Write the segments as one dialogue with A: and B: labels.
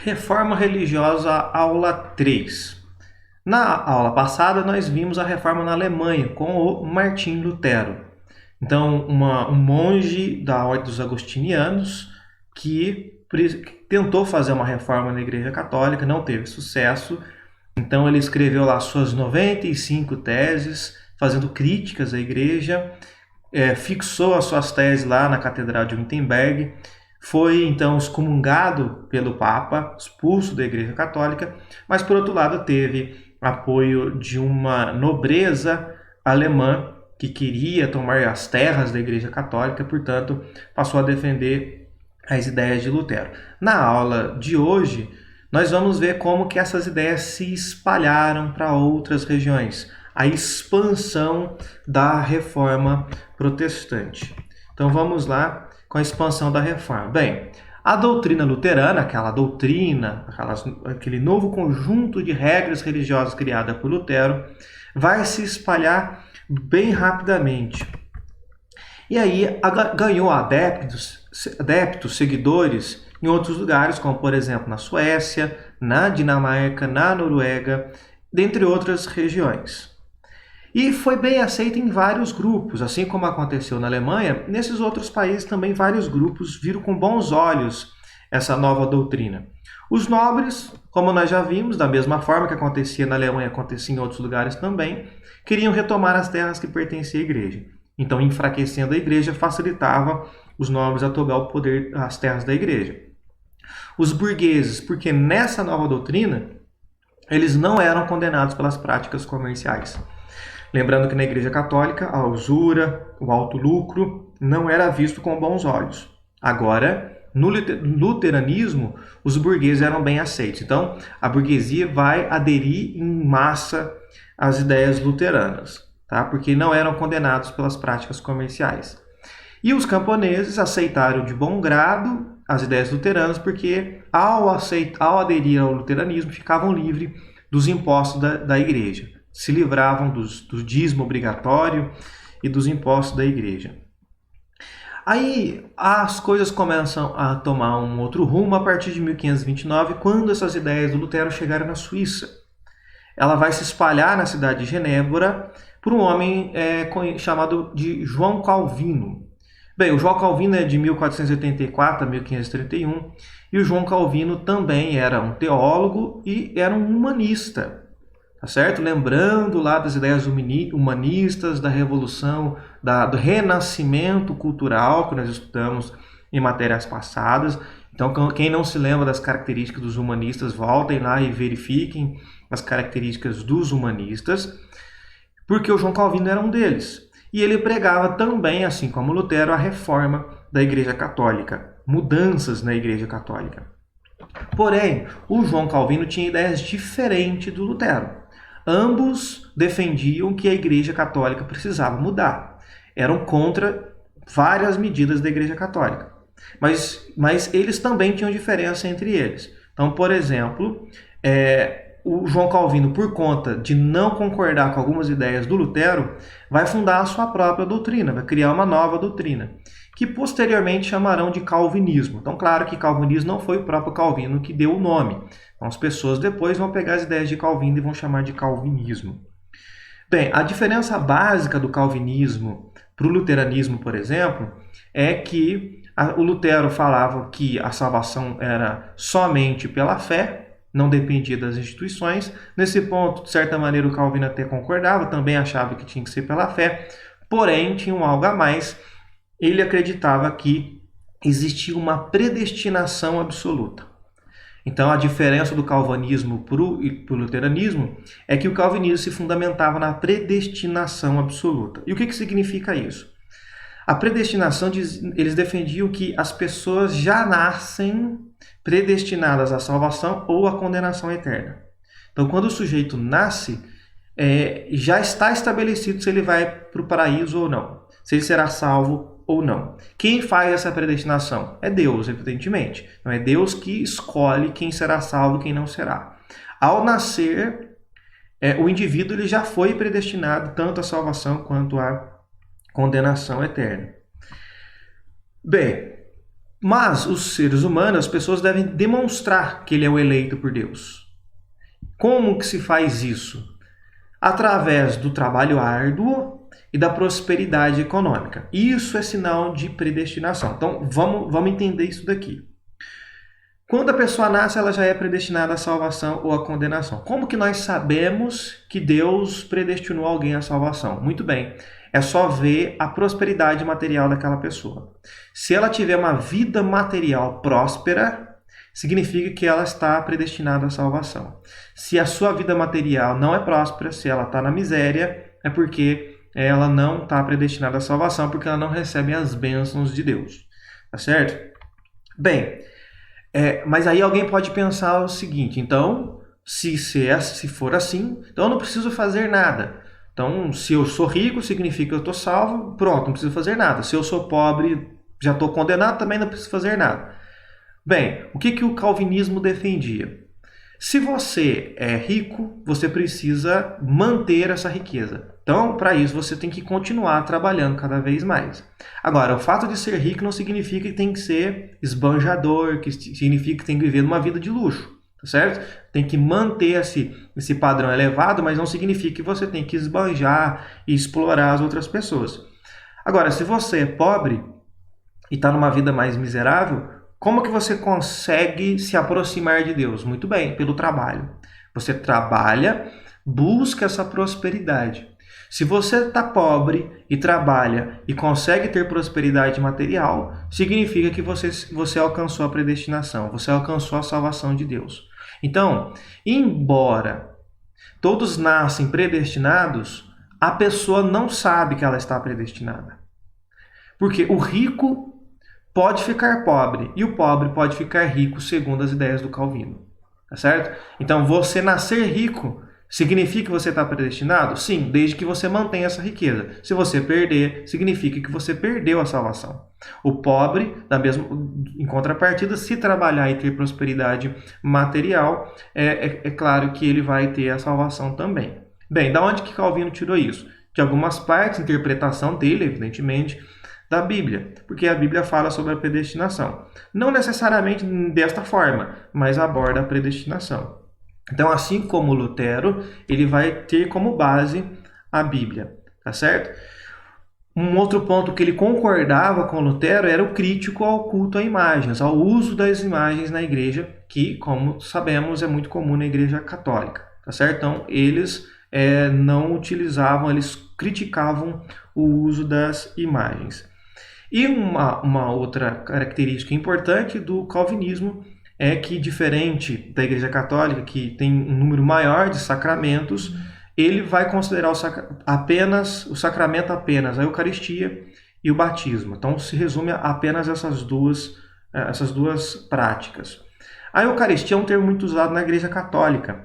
A: Reforma religiosa, aula 3. Na aula passada, nós vimos a reforma na Alemanha com o Martim Lutero. Então, um monge da Ordem dos Agostinianos que tentou fazer uma reforma na Igreja Católica, não teve sucesso. Então, ele escreveu lá suas 95 teses, fazendo críticas à Igreja, fixou as suas teses lá na Catedral de Wittenberg. Foi então excomungado pelo Papa, expulso da Igreja Católica, mas por outro lado teve apoio de uma nobreza alemã que queria tomar as terras da Igreja Católica, portanto passou a defender as ideias de Lutero. Na aula de hoje, nós vamos ver como que essas ideias se espalharam para outras regiões, a expansão da Reforma Protestante. Então vamos lá com a expansão da Reforma. Bem, a doutrina luterana, aquele novo conjunto de regras religiosas criada por Lutero, vai se espalhar bem rapidamente. E aí ganhou adeptos, seguidores em outros lugares, como por exemplo na Suécia, na Dinamarca, na Noruega, dentre outras regiões. E foi bem aceito em vários grupos, assim como aconteceu na Alemanha, nesses outros países também vários grupos viram com bons olhos essa nova doutrina. Os nobres, como nós já vimos, da mesma forma que acontecia na Alemanha, acontecia em outros lugares também, queriam retomar as terras que pertenciam à igreja. Então, enfraquecendo a igreja, facilitava os nobres a tomar o poder, as terras da igreja. Os burgueses, porque nessa nova doutrina, eles não eram condenados pelas práticas comerciais. Lembrando que na Igreja Católica, a usura, o alto lucro, não era visto com bons olhos. Agora, no luteranismo, os burgueses eram bem aceitos. Então, a burguesia vai aderir em massa às ideias luteranas, tá? Porque não eram condenados pelas práticas comerciais. E os camponeses aceitaram de bom grado as ideias luteranas, porque ao aderir ao luteranismo, ficavam livres dos impostos da igreja. Se livravam do dízimo obrigatório e dos impostos da igreja. Aí as coisas começam a tomar um outro rumo a partir de 1529, quando essas ideias do Lutero chegaram na Suíça. Ela vai se espalhar na cidade de Genebra por um homem chamado de João Calvino. Bem, o João Calvino é de 1484 a 1531, e o João Calvino também era um teólogo e era um humanista. Tá certo? Lembrando lá das ideias humanistas, da revolução, do renascimento cultural que nós estudamos em matérias passadas. Então, quem não se lembra das características dos humanistas, voltem lá e verifiquem as características dos humanistas, porque o João Calvino era um deles. E ele pregava também, assim como Lutero, a reforma da Igreja Católica, mudanças na Igreja Católica. Porém, o João Calvino tinha ideias diferentes do Lutero. Ambos defendiam que a Igreja Católica precisava mudar. Eram contra várias medidas da Igreja Católica. Mas eles também tinham diferença entre eles. Então, por exemplo, o João Calvino, por conta de não concordar com algumas ideias do Lutero, vai fundar a sua própria doutrina, vai criar uma nova doutrina, que posteriormente chamarão de calvinismo. Então, claro que calvinismo não foi o próprio Calvino que deu o nome. Então, as pessoas depois vão pegar as ideias de Calvino e vão chamar de calvinismo. Bem, a diferença básica do calvinismo para o luteranismo, por exemplo, é que o Lutero falava que a salvação era somente pela fé, não dependia das instituições. Nesse ponto, de certa maneira, o Calvino até concordava, também achava que tinha que ser pela fé, porém, tinha um algo a mais. Ele acreditava que existia uma predestinação absoluta. Então, a diferença do calvinismo para o luteranismo é que o calvinismo se fundamentava na predestinação absoluta. E o que significa isso? A predestinação, eles defendiam que as pessoas já nascem predestinadas à salvação ou à condenação eterna. Então, quando o sujeito nasce, já está estabelecido se ele vai para o paraíso ou não, se ele será salvo ou não. Quem faz essa predestinação? É Deus, evidentemente. Não é Deus que escolhe quem será salvo e quem não será. Ao nascer, o indivíduo ele já foi predestinado tanto à salvação quanto à condenação eterna. Bem, Mas os seres humanos, as pessoas devem demonstrar que ele é o eleito por Deus. Como que se faz isso? Através do trabalho árduo e da prosperidade econômica. Isso é sinal de predestinação. Então, vamos entender isso daqui. Quando a pessoa nasce, ela já é predestinada à salvação ou à condenação. Como que nós sabemos que Deus predestinou alguém à salvação? Muito bem, é só ver a prosperidade material daquela pessoa. Se ela tiver uma vida material próspera, significa que ela está predestinada à salvação. Se a sua vida material não é próspera, se ela está na miséria, é porque ela não está predestinada à salvação, porque ela não recebe as bênçãos de Deus. Tá certo? Bem, mas aí alguém pode pensar o seguinte, então, se for assim, então eu não preciso fazer nada. Então, se eu sou rico, significa que eu estou salvo, pronto, não preciso fazer nada. Se eu sou pobre, já estou condenado, também não preciso fazer nada. Bem, o que o calvinismo defendia? Se você é rico, você precisa manter essa riqueza. Então, para isso, você tem que continuar trabalhando cada vez mais. Agora, o fato de ser rico não significa que tem que ser esbanjador, que significa que tem que viver numa vida de luxo, tá certo? Tem que manter esse padrão elevado, mas não significa que você tem que esbanjar e explorar as outras pessoas. Agora, se você é pobre e está numa vida mais miserável, como que você consegue se aproximar de Deus? Muito bem, pelo trabalho. Você trabalha, busca essa prosperidade. Se você está pobre e trabalha e consegue ter prosperidade material, significa que você alcançou a predestinação, você alcançou a salvação de Deus. Então, embora todos nascem predestinados, a pessoa não sabe que ela está predestinada. Porque o rico pode ficar pobre e o pobre pode ficar rico segundo as ideias do Calvino. Tá certo? Então, você nascer rico significa que você está predestinado? Sim, desde que você mantenha essa riqueza. Se você perder, significa que você perdeu a salvação. O pobre, em contrapartida, se trabalhar e ter prosperidade material, é claro que ele vai ter a salvação também. Bem, da onde que Calvino tirou isso? De algumas partes, interpretação dele, evidentemente, da Bíblia, porque a Bíblia fala sobre a predestinação. Não necessariamente desta forma, mas aborda a predestinação. Então, assim como Lutero, ele vai ter como base a Bíblia, tá certo? Um outro ponto que ele concordava com Lutero era o crítico ao culto a imagens, ao uso das imagens na igreja, que, como sabemos, é muito comum na igreja católica, tá certo? Então, eles não utilizavam, eles criticavam o uso das imagens. E uma outra característica importante do calvinismo é que, diferente da Igreja Católica, que tem um número maior de sacramentos, ele vai considerar o sacramento apenas a Eucaristia e o batismo. Então, se resume a apenas essas duas práticas. A Eucaristia é um termo muito usado na Igreja Católica,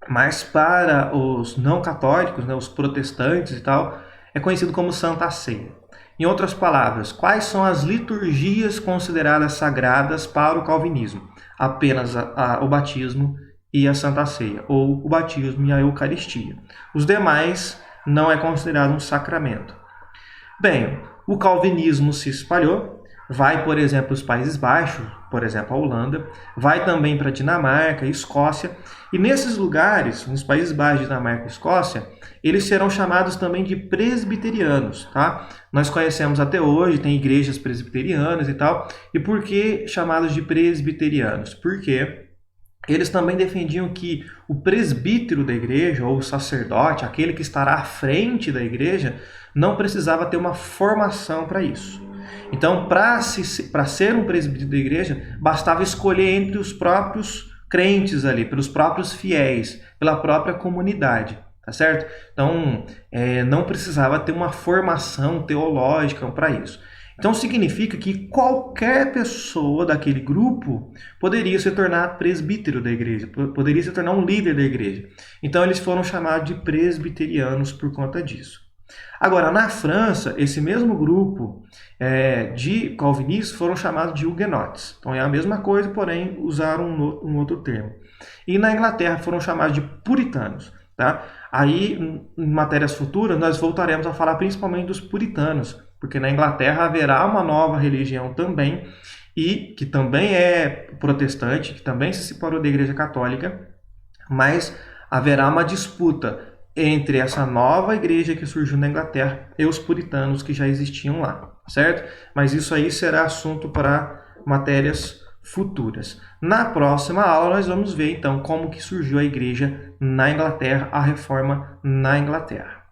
A: mas para os não católicos, né, os protestantes e tal, é conhecido como Santa Ceia. Em outras palavras, quais são as liturgias consideradas sagradas para o calvinismo? Apenas o batismo e a Santa Ceia, ou o batismo e a Eucaristia. Os demais não é considerado um sacramento. Bem, o calvinismo se espalhou, vai, por exemplo, os Países Baixos, por exemplo, a Holanda, vai também para a Dinamarca, Escócia, e nesses lugares, nos Países Baixos, Dinamarca e Escócia, eles serão chamados também de presbiterianos, tá? Nós conhecemos até hoje, tem igrejas presbiterianas e tal, e por que chamados de presbiterianos? Porque eles também defendiam que o presbítero da igreja, ou o sacerdote, aquele que estará à frente da igreja, não precisava ter uma formação para isso. Então, para ser um presbítero da igreja, bastava escolher entre os próprios crentes ali, pelos próprios fiéis, pela própria comunidade, tá certo? Então, não precisava ter uma formação teológica para isso. Então, significa que qualquer pessoa daquele grupo poderia se tornar presbítero da igreja, poderia se tornar um líder da igreja. Então, eles foram chamados de presbiterianos por conta disso. Agora, na França, esse mesmo grupo de calvinistas foram chamados de huguenotes. Então, é a mesma coisa, porém, usaram um outro termo. E na Inglaterra foram chamados de puritanos. Tá? Aí, em matérias futuras, nós voltaremos a falar principalmente dos puritanos, porque na Inglaterra haverá uma nova religião também, e que também é protestante, que também se separou da Igreja Católica, mas haverá uma disputa entre essa nova igreja que surgiu na Inglaterra e os puritanos que já existiam lá, certo? Mas isso aí será assunto para matérias futuras. Na próxima aula nós vamos ver então como que surgiu a igreja na Inglaterra, a reforma na Inglaterra.